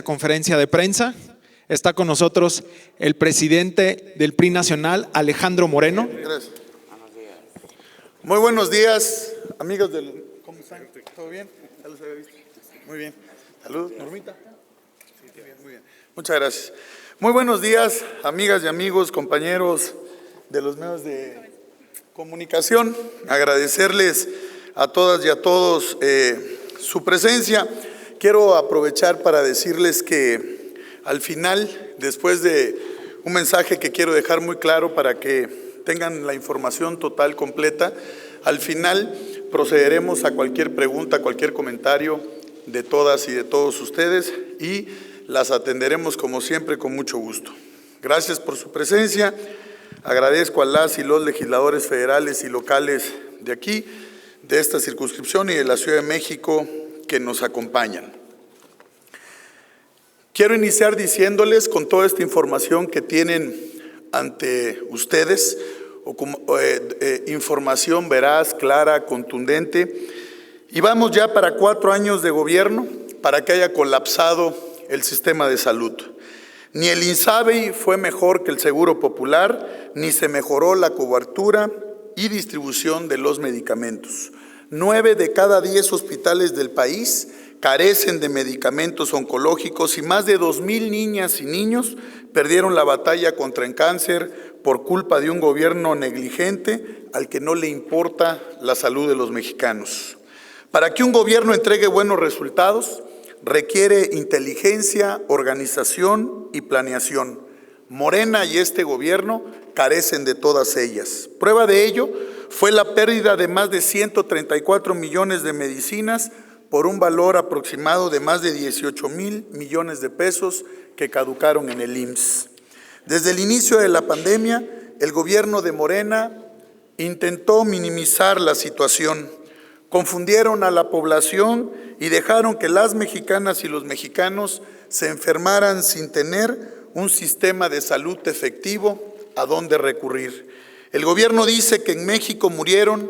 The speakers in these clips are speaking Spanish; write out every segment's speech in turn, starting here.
Conferencia de prensa. Está con nosotros el presidente del PRI Nacional, Alejandro Moreno. Gracias. Muy buenos días, amigos del... ¿Cómo están? ¿Todo bien? Ya los había visto. Muy bien. Salud, Normita. Sí, bien, muy bien. Muchas gracias. Muy buenos días, amigas y amigos, compañeros de los medios de comunicación. Agradecerles a todas y a todos su presencia. Quiero aprovechar para decirles que al final, después de un mensaje que quiero dejar muy claro para que tengan la información total, completa, al final procederemos a cualquier pregunta, cualquier comentario de todas y de todos ustedes y las atenderemos como siempre con mucho gusto. Gracias por su presencia. Agradezco a las y los legisladores federales y locales de aquí, de esta circunscripción y de la Ciudad de México que nos acompañan. Quiero iniciar diciéndoles con toda esta información que tienen ante ustedes, información veraz, clara, contundente, y vamos ya para 4 años de gobierno para que haya colapsado el sistema de salud. Ni el INSABI fue mejor que el Seguro Popular, ni se mejoró la cobertura y distribución de los medicamentos. 9 de cada 10 hospitales del país carecen de medicamentos oncológicos y más de 2,000 niñas y niños perdieron la batalla contra el cáncer por culpa de un gobierno negligente al que no le importa la salud de los mexicanos. Para que un gobierno entregue buenos resultados, requiere inteligencia, organización y planeación. Morena y este gobierno carecen de todas ellas. Prueba de ello fue la pérdida de más de 134 millones de medicinas por un valor aproximado de más de 18,000 millones de pesos que caducaron en el IMSS. Desde el inicio de la pandemia, el gobierno de Morena intentó minimizar la situación. Confundieron a la población y dejaron que las mexicanas y los mexicanos se enfermaran sin tener un sistema de salud efectivo a donde recurrir. El gobierno dice que en México murieron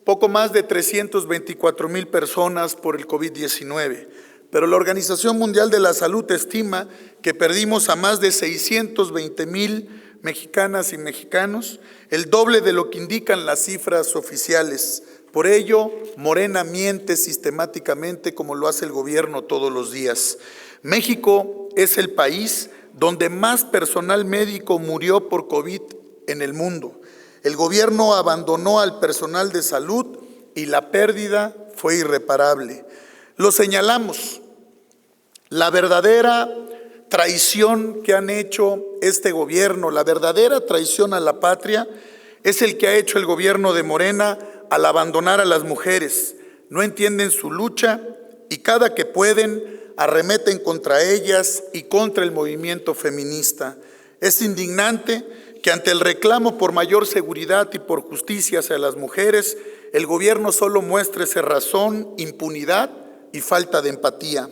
poco más de 324,000 personas por el COVID-19, pero la Organización Mundial de la Salud estima que perdimos a más de 620,000 mexicanas y mexicanos, el doble de lo que indican las cifras oficiales. Por ello, Morena miente sistemáticamente como lo hace el gobierno todos los días. México es el país donde más personal médico murió por COVID en el mundo. El gobierno abandonó al personal de salud y la pérdida fue irreparable. Lo señalamos, la verdadera traición que han hecho este gobierno, la verdadera traición a la patria, es el que ha hecho el gobierno de Morena al abandonar a las mujeres. No entienden su lucha y cada que pueden arremeten contra ellas y contra el movimiento feminista. Es indignante que ante el reclamo por mayor seguridad y por justicia hacia las mujeres, el gobierno solo muestre cerrazón, impunidad y falta de empatía.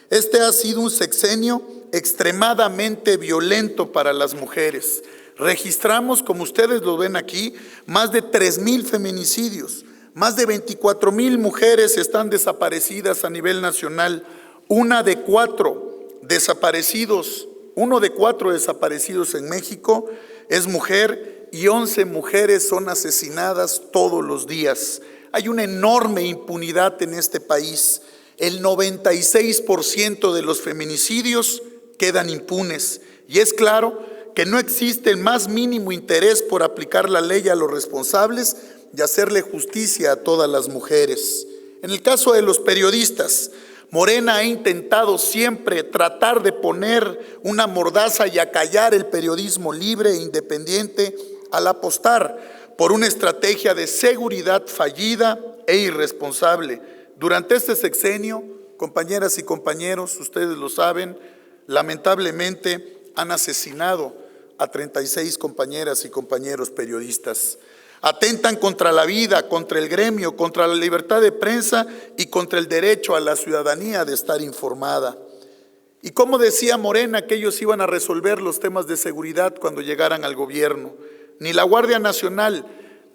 Este ha sido un sexenio extremadamente violento para las mujeres. Registramos, como ustedes lo ven aquí, más de 3,000 feminicidios, más de 24,000 mujeres están desaparecidas a nivel nacional. Uno de cuatro desaparecidos en México es mujer y 11 mujeres son asesinadas todos los días. Hay una enorme impunidad en este país. El 96% de los feminicidios quedan impunes y es claro que no existe el más mínimo interés por aplicar la ley a los responsables y hacerle justicia a todas las mujeres. En el caso de los periodistas, Morena ha intentado siempre tratar de poner una mordaza y acallar el periodismo libre e independiente al apostar por una estrategia de seguridad fallida e irresponsable. Durante este sexenio, compañeras y compañeros, ustedes lo saben, lamentablemente han asesinado a 36 compañeras y compañeros periodistas. Atentan contra la vida, contra el gremio, contra la libertad de prensa y contra el derecho a la ciudadanía de estar informada. Y como decía Morena que ellos iban a resolver los temas de seguridad cuando llegaran al gobierno. Ni la Guardia Nacional,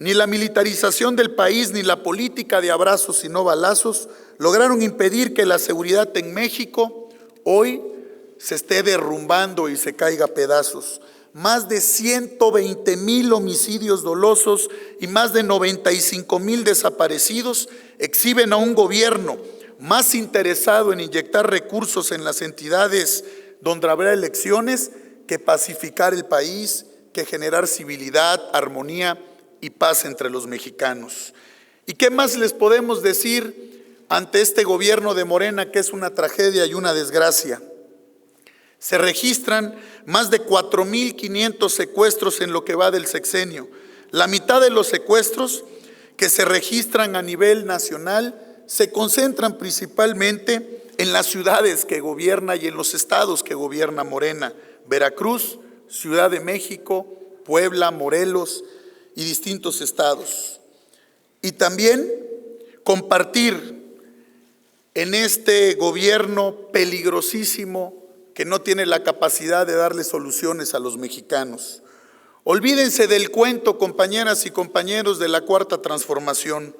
ni la militarización del país, ni la política de abrazos y no balazos lograron impedir que la seguridad en México hoy se esté derrumbando y se caiga a pedazos. Más de 120,000 homicidios dolosos y más de 95,000 desaparecidos exhiben a un gobierno más interesado en inyectar recursos en las entidades donde habrá elecciones que pacificar el país, que generar civilidad, armonía y paz entre los mexicanos. ¿Y qué más les podemos decir ante este gobierno de Morena, que es una tragedia y una desgracia? Se registran más de 4,500 secuestros en lo que va del sexenio. La mitad de los secuestros que se registran a nivel nacional se concentran principalmente en las ciudades que gobierna y en los estados que gobierna Morena: Veracruz, Ciudad de México, Puebla, Morelos y distintos estados. Y también compartir en este gobierno peligrosísimo que no tiene la capacidad de darle soluciones a los mexicanos. Olvídense del cuento, compañeras y compañeros, de la Cuarta Transformación.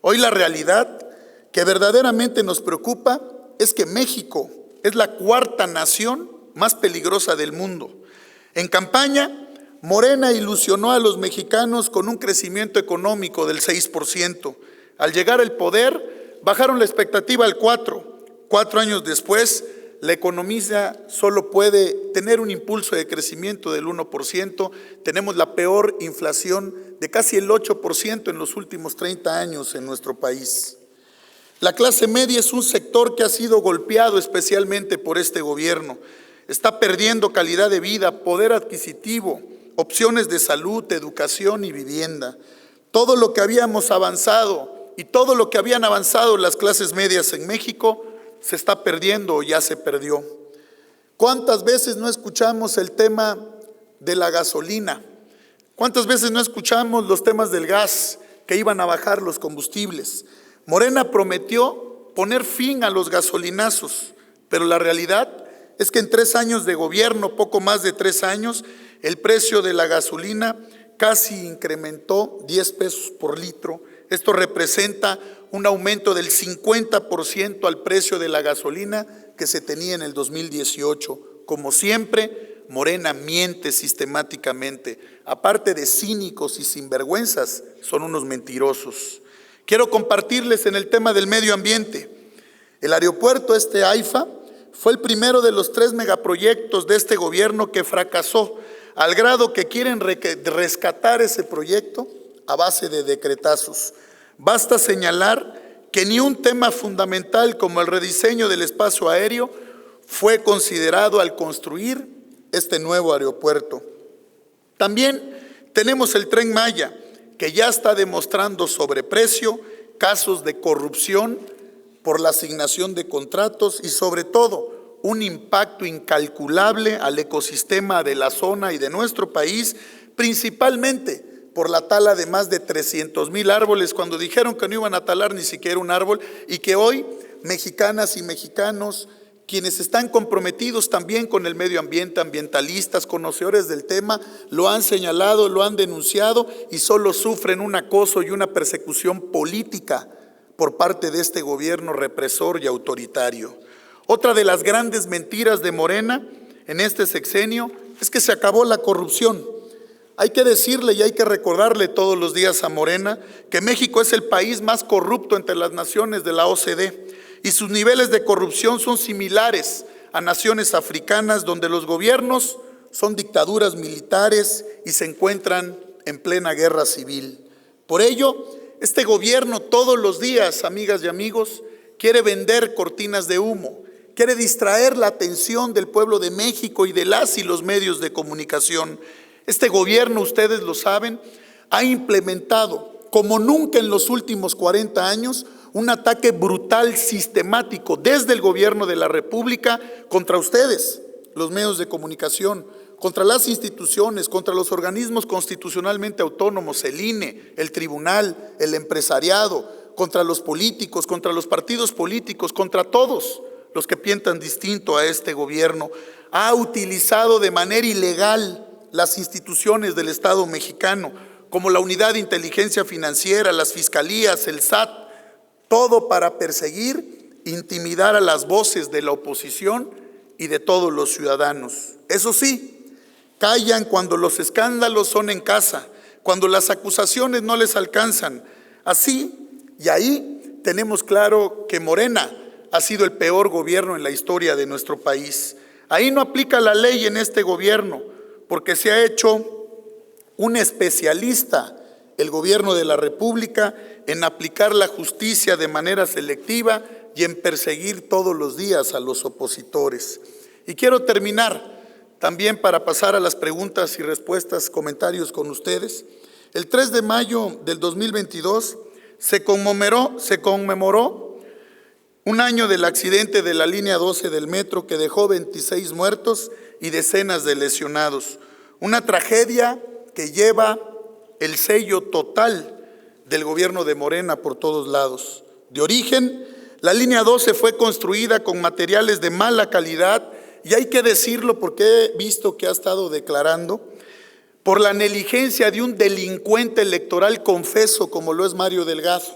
Hoy la realidad que verdaderamente nos preocupa es que México es la cuarta nación más peligrosa del mundo. En campaña, Morena ilusionó a los mexicanos con un crecimiento económico del 6%. Al llegar al poder, bajaron la expectativa al 4%. 4 años después, la economía solo puede tener un impulso de crecimiento del 1%. Tenemos la peor inflación de casi el 8% en los últimos 30 años en nuestro país. La clase media es un sector que ha sido golpeado especialmente por este gobierno. Está perdiendo calidad de vida, poder adquisitivo, opciones de salud, educación y vivienda. Todo lo que habíamos avanzado y todo lo que habían avanzado las clases medias en México se está perdiendo o ya se perdió. ¿Cuántas veces no escuchamos el tema de la gasolina? ¿Cuántas veces no escuchamos los temas del gas, que iban a bajar los combustibles? Morena prometió poner fin a los gasolinazos, pero la realidad es que en 3 años de gobierno, poco más de 3 años, el precio de la gasolina casi incrementó 10 pesos por litro. Esto representa un aumento del 50% al precio de la gasolina que se tenía en el 2018. Como siempre, Morena miente sistemáticamente. Aparte de cínicos y sinvergüenzas, son unos mentirosos. Quiero compartirles en el tema del medio ambiente. El aeropuerto AIFA fue el primero de los 3 megaproyectos de este gobierno que fracasó, al grado que quieren rescatar ese proyecto a base de decretazos. Basta señalar que ni un tema fundamental como el rediseño del espacio aéreo fue considerado al construir este nuevo aeropuerto. También tenemos el Tren Maya, que ya está demostrando sobreprecio, casos de corrupción por la asignación de contratos y sobre todo un impacto incalculable al ecosistema de la zona y de nuestro país, principalmente por la tala de más de 300,000 árboles, cuando dijeron que no iban a talar ni siquiera un árbol, y que hoy mexicanas y mexicanos, quienes están comprometidos también con el medio ambiente, ambientalistas, conocedores del tema, lo han señalado, lo han denunciado y solo sufren un acoso y una persecución política por parte de este gobierno represor y autoritario. Otra de las grandes mentiras de Morena en este sexenio es que se acabó la corrupción. Hay que decirle y hay que recordarle todos los días a Morena que México es el país más corrupto entre las naciones de la OCDE. Y sus niveles de corrupción son similares a naciones africanas donde los gobiernos son dictaduras militares y se encuentran en plena guerra civil. Por ello, este gobierno todos los días, amigas y amigos, quiere vender cortinas de humo, quiere distraer la atención del pueblo de México y de las y los medios de comunicación. Este gobierno, ustedes lo saben, ha implementado, como nunca en los últimos 40 años, un ataque brutal, sistemático, desde el gobierno de la República contra ustedes, los medios de comunicación, contra las instituciones, contra los organismos constitucionalmente autónomos, el INE, el tribunal, el empresariado, contra los políticos, contra los partidos políticos, contra todos los que piensan distinto a este gobierno. Ha utilizado de manera ilegal las instituciones del Estado mexicano, como la Unidad de Inteligencia Financiera, las fiscalías, el SAT, todo para perseguir, intimidar a las voces de la oposición y de todos los ciudadanos. Eso sí, callan cuando los escándalos son en casa, cuando las acusaciones no les alcanzan. Así y ahí tenemos claro que Morena ha sido el peor gobierno en la historia de nuestro país. Ahí no aplica la ley en este gobierno, porque se ha hecho un especialista el gobierno de la República en aplicar la justicia de manera selectiva y en perseguir todos los días a los opositores. Y quiero terminar también para pasar a las preguntas y respuestas, comentarios con ustedes. El 3 de mayo del 2022 se conmemoró un año del accidente de la línea 12 del metro que dejó 26 muertos y decenas de lesionados. Una tragedia que lleva el sello total del gobierno de Morena por todos lados. De origen, la línea 12 fue construida con materiales de mala calidad y hay que decirlo porque he visto que ha estado declarando por la negligencia de un delincuente electoral confeso como lo es Mario Delgado,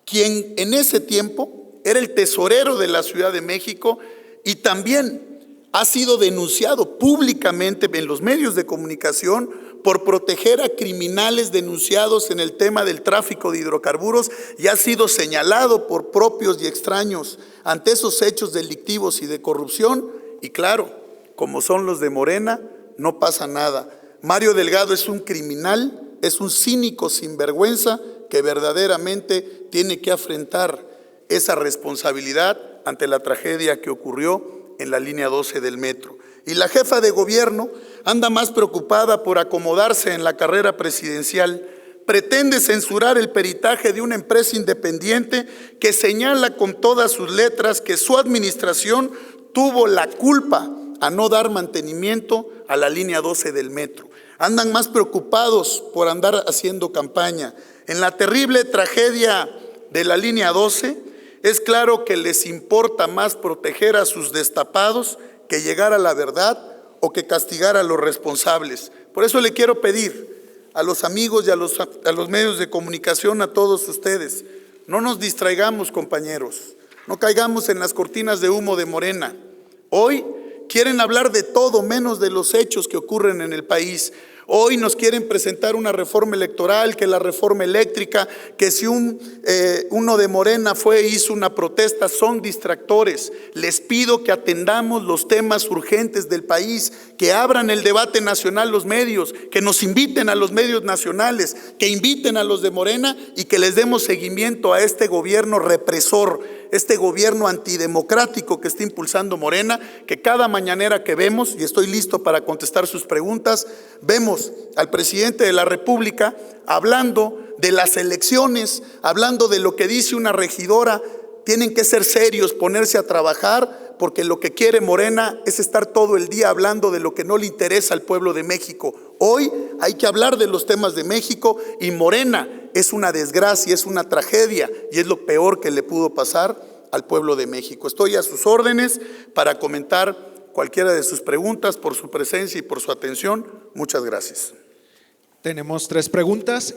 quien en ese tiempo era el tesorero de la Ciudad de México y también ha sido denunciado públicamente en los medios de comunicación por proteger a criminales denunciados en el tema del tráfico de hidrocarburos y ha sido señalado por propios y extraños ante esos hechos delictivos y de corrupción. Y claro, como son los de Morena, no pasa nada. Mario Delgado es un criminal, es un cínico sinvergüenza que verdaderamente tiene que afrontar esa responsabilidad ante la tragedia que ocurrió en la línea 12 del metro. Y la jefa de gobierno anda más preocupada por acomodarse en la carrera presidencial. Pretende censurar el peritaje de una empresa independiente que señala con todas sus letras que su administración tuvo la culpa a no dar mantenimiento a la línea 12 del metro. Andan más preocupados por andar haciendo campaña. En la terrible tragedia de la línea 12, es claro que les importa más proteger a sus destapados que llegar a la verdad o que castigar a los responsables. Por eso le quiero pedir a los amigos y a los medios de comunicación, a todos ustedes, no nos distraigamos, compañeros, no caigamos en las cortinas de humo de Morena. Hoy quieren hablar de todo menos de los hechos que ocurren en el país. Hoy nos quieren presentar una reforma electoral, que la reforma eléctrica, que si uno de Morena hizo una protesta, son distractores. Les pido que atendamos los temas urgentes del país, que abran el debate nacional los medios, que nos inviten a los medios nacionales, que inviten a los de Morena y que les demos seguimiento a este gobierno represor, este gobierno antidemocrático que está impulsando Morena, que cada mañanera que vemos, y estoy listo para contestar sus preguntas, vemos al presidente de la República hablando de las elecciones, hablando de lo que dice una regidora. Tienen que ser serios, ponerse a trabajar, porque lo que quiere Morena es estar todo el día hablando de lo que no le interesa al pueblo de México. Hoy hay que hablar de los temas de México y Morena es una desgracia, es una tragedia y es lo peor que le pudo pasar al pueblo de México. Estoy a sus órdenes para comentar cualquiera de sus preguntas, por su presencia y por su atención. Muchas gracias. Tenemos 3 preguntas.